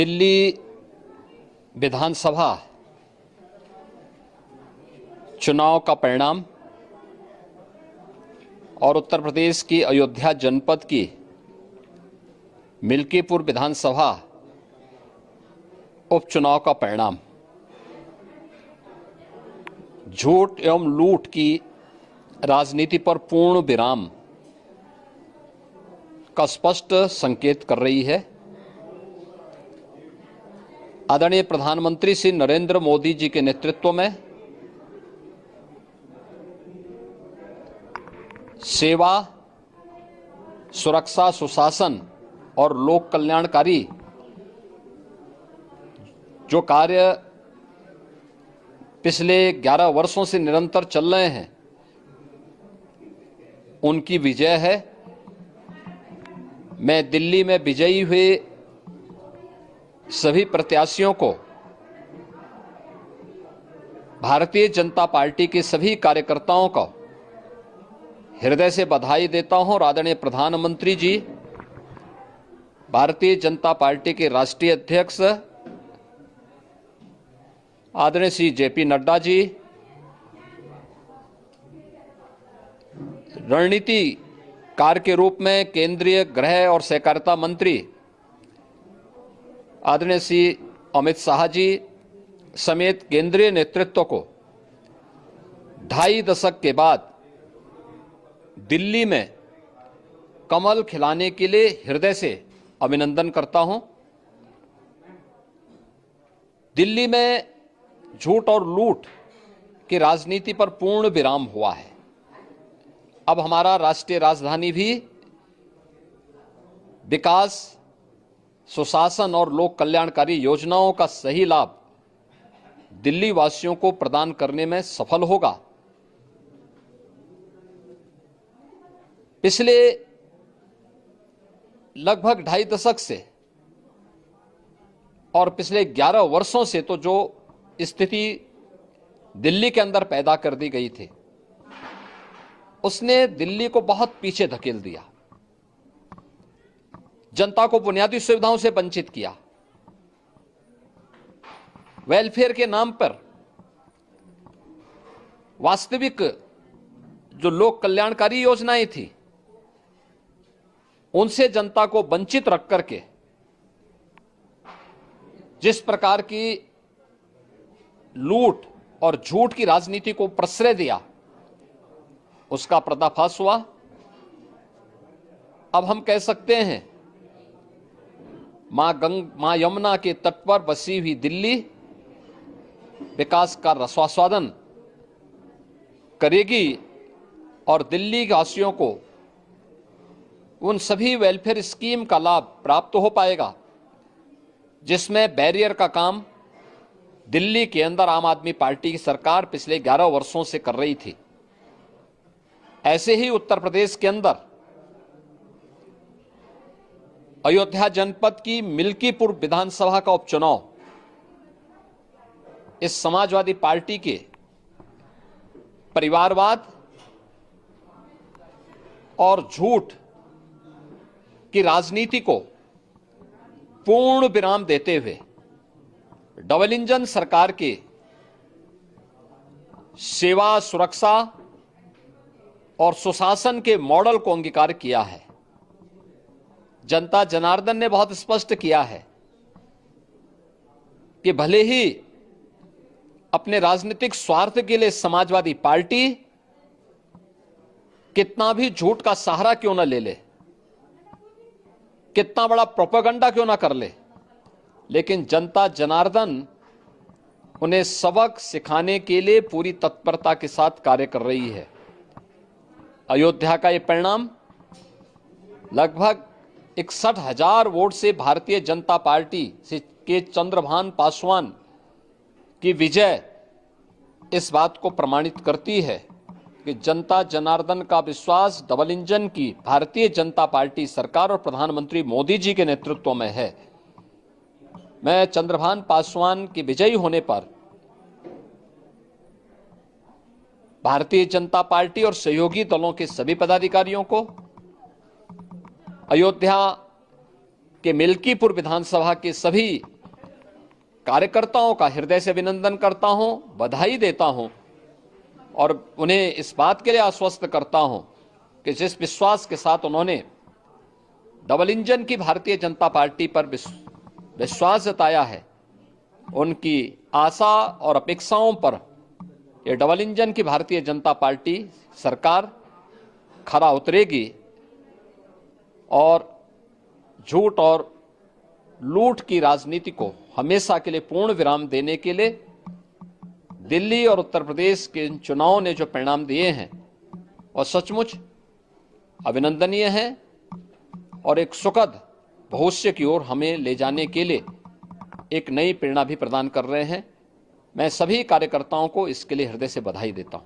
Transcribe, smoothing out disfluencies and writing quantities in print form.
दिल्ली विधानसभा चुनाव का परिणाम और उत्तर प्रदेश की अयोध्या जनपद की मिल्कीपुर विधानसभा उपचुनाव का परिणाम झूठ एवं लूट की राजनीति पर पूर्ण विराम का स्पष्ट संकेत कर रही है। आदरणीय प्रधानमंत्री श्री नरेंद्र मोदी जी के नेतृत्व में सेवा, सुरक्षा, सुशासन और लोक कल्याणकारी जो कार्य पिछले 11 वर्षों से निरंतर चल रहे हैं, उनकी विजय है। मैं दिल्ली में विजयी हुए सभी प्रत्याशियों को, भारतीय जनता पार्टी के सभी कार्यकर्ताओं को हृदय से बधाई देता हूं और आदरणीय प्रधानमंत्री जी, भारतीय जनता पार्टी के राष्ट्रीय अध्यक्ष आदरणीय श्री जेपी नड्डा जी, रणनीतिकार के रूप में केंद्रीय गृह और सहकारिता मंत्री आदरणीय श्री अमित शाह जी समेत केंद्रीय नेतृत्व को 2.5 दशक के बाद दिल्ली में कमल खिलाने के लिए हृदय से अभिनंदन करता हूं। दिल्ली में झूठ और लूट की राजनीति पर पूर्ण विराम हुआ है। अब हमारा राष्ट्रीय राजधानी भी विकास, सुशासन और लोक कल्याणकारी योजनाओं का सही लाभ दिल्ली वासियों को प्रदान करने में सफल होगा। पिछले लगभग 2.5 दशक से और पिछले 11 वर्षों से तो जो स्थिति दिल्ली के अंदर पैदा कर दी गई थी, उसने दिल्ली को बहुत पीछे धकेल दिया, जनता को बुनियादी सुविधाओं से वंचित किया। वेलफेयर के नाम पर वास्तविक जो लोक कल्याणकारी योजनाएं थी, उनसे जनता को वंचित रख करके जिस प्रकार की लूट और झूठ की राजनीति को प्रश्रय दिया, उसका पर्दाफाश हुआ। अब हम कह सकते हैं मां यमुना के तट पर बसी हुई दिल्ली विकास का रसास्वादन करेगी और दिल्ली वासियों को उन सभी वेलफेयर स्कीम का लाभ प्राप्त हो पाएगा जिसमें बैरियर का काम दिल्ली के अंदर आम आदमी पार्टी की सरकार पिछले 11 वर्षों से कर रही थी। ऐसे ही उत्तर प्रदेश के अंदर अयोध्या जनपद की मिल्कीपुर विधानसभा का उपचुनाव इस समाजवादी पार्टी के परिवारवाद और झूठ की राजनीति को पूर्ण विराम देते हुए डबल इंजन सरकार के सेवा, सुरक्षा और सुशासन के मॉडल को अंगीकार किया है। जनता जनार्दन ने बहुत स्पष्ट किया है कि भले ही अपने राजनीतिक स्वार्थ के लिए समाजवादी पार्टी कितना भी झूठ का सहारा क्यों न ले ले, कितना बड़ा प्रोपेगेंडा क्यों ना कर ले, लेकिन जनता जनार्दन उन्हें सबक सिखाने के लिए पूरी तत्परता के साथ कार्य कर रही है। अयोध्या का यह परिणाम लगभग 61,000 वोट से भारतीय जनता पार्टी के चंद्रभान पासवान की विजय इस बात को प्रमाणित करती है कि जनता जनार्दन का विश्वास डबल इंजन की भारतीय जनता पार्टी सरकार और प्रधानमंत्री मोदी जी के नेतृत्व में है। मैं चंद्रभान पासवान के विजयी होने पर भारतीय जनता पार्टी और सहयोगी दलों के सभी पदाधिकारियों को, अयोध्या कि मिल्कीपुर विधानसभा के सभी कार्यकर्ताओं का हृदय से अभिनंदन करता हूं, बधाई देता हूं और उन्हें इस बात के लिए आश्वस्त करता हूं कि जिस विश्वास के साथ उन्होंने डबल इंजन की भारतीय जनता पार्टी पर विश्वास जताया है, उनकी आशा और अपेक्षाओं पर ये डबल इंजन की भारतीय जनता पार्टी सरकार खरा उतरेगी और झूठ और लूट की राजनीति को हमेशा के लिए पूर्ण विराम देने के लिए दिल्ली और उत्तर प्रदेश के इन चुनावों ने जो परिणाम दिए हैं और सचमुच अभिनंदनीय हैं और एक सुखद भविष्य की ओर हमें ले जाने के लिए एक नई प्रेरणा भी प्रदान कर रहे हैं। मैं सभी कार्यकर्ताओं को इसके लिए हृदय से बधाई देता हूं।